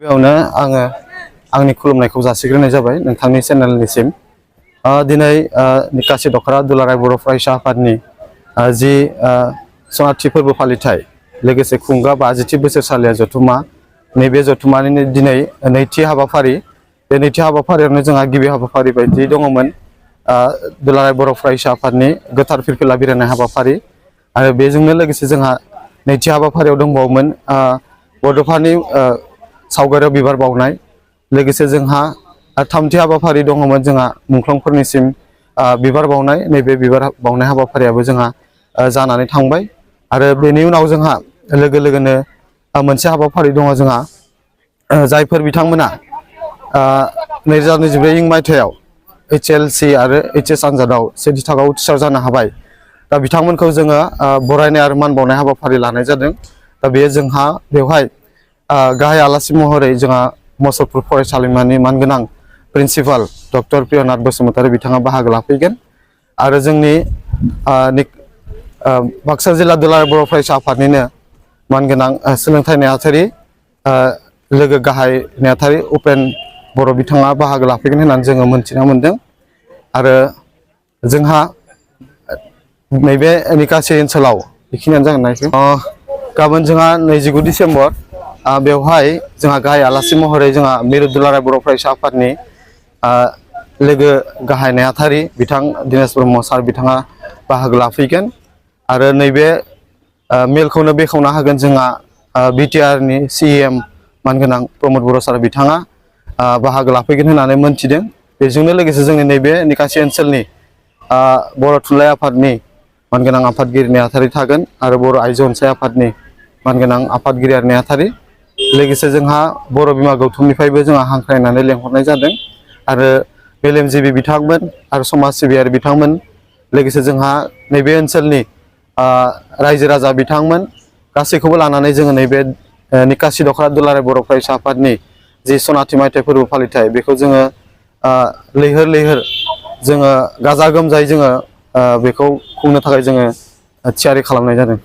बेयावनो आङो आंनि खुलुमनायखौ जासिग्रोनाय जाबाय नोंथांनि चेनेलनिसिम। दिनै निकासि दख'र दुलाराय बर' फरायसा आफादनि जि सनाथि फोरबो फालिथाय लोगोसे खुंगा 50थि बोसोरसालिया जथुमा, नैबे जथुमानि दिनै नैथि हाबाफारि। बे नैथि हाबाफारियावनो जोंहा गिबि हाबाफारि बायदि दङमोन दुलाराय बर' फरायसा आफादनि गोथार फिरफिला बिरहोनाय हाबाफारि, आरो बेजोंनो लोगोसे जोंहा नैथि हाबाफारियाव दंबावोमोन बड'फनि सावगारियाव बिबार बावनाय। लोगोसे जोंहा थामथि हाबाफारि दङमोन जोंहा मुंख्लंफोरनिसिम बिबार बावनाय। नैबे बिबार बावनाय हाबाफारियाबो जोंहा जानानै थांबाय। आरो बेनि उनाव जोंहा लोगो लोगोनो मोनसे हाबाफारि दङ जोंहा जायफोर बिथांमोना 2024 मायथाइयाव HLC आरो HS आनजादाव सेथि थाखोआव उथ्रिसार जानो हाबाय। दा बिथांमोनखौ जोङो बरायनाय आरो मान बावनाय हाबाफारि लानाय जादों। दा बेयो जोंहा बेवहाय गाहाय आलासि महरै जोंहा मसलपुर फरायसालिमानि मानगोनां प्रिन्सिपाल डक्टर प्रियनाथ बसुमतारी बिथाङा बाहागो लाफैगोन। आरो जोंनि बाक्सा जिल्ला दुलाराय बर' फरायसा आफादनिनो मानगोनां सोलोंथाइ नेहाथारि लोगो गाहाय नेहाथारि उपेन बर' बिथाङा बाहागो लाफैगोन होननानै जोङो मोनथिना मोन्दों। आरो जोंहा नैबे निकासि ओनसोलाव बेखिनियानो जागोन ना। गाबोन जोंहा 29 डिसेम्बर बेवहाय जोंहा गाहाय आलासि महरै जोंहा मिरु दुलाराय बर' फरायसा आफादनि लोगो गाहाय नेहाथारि बिथां दिनेश ब्रह्म सार बिथाङा बाहागो लाफैगोन। आरो नैबे मेलखौनो बेखेवना होगोन जोंहा BTRनि CEM मानगोनां प्रमद बर' सार बिथाङा बाहागो लाफैगोन होननानै मोनथिदों। बेजोंनो लोगोसे जोंनि नैबे निकासि ओनसोलनि बर' थुनलाइ आफादनि मानगोनां आफादगिरि नेहाथारि थागोन, आरो बर' आइजो अनसाय आफादनि मानगोनां आफादगिरि आरो नेहाथारि। लोगोसे जोंहा बर' बिमा गौथुमनिफ्रायबो जोंहा हांख्रायनानै लेंहरनाय जादों, आरो मेलेमजिबि बिथांमोन आरो समाज सिबियारि बिथांमोन, लोगोसे जोंहा नैबे ओनसोलनि रायजो राजा बिथांमोन गासैखौबो लानानै जोङो नैबे निकासि दख'र दुलाराय बर' फरायसा आफादनि जि सनाथि मायथाइ फोरबो फालिथाय बेखौ जोङो लैहोर लैहोर जोङो गाजा गोमजायै जोङो बेखौ खुंनो थाखाय जोङो थियारि खालामनाय जादों।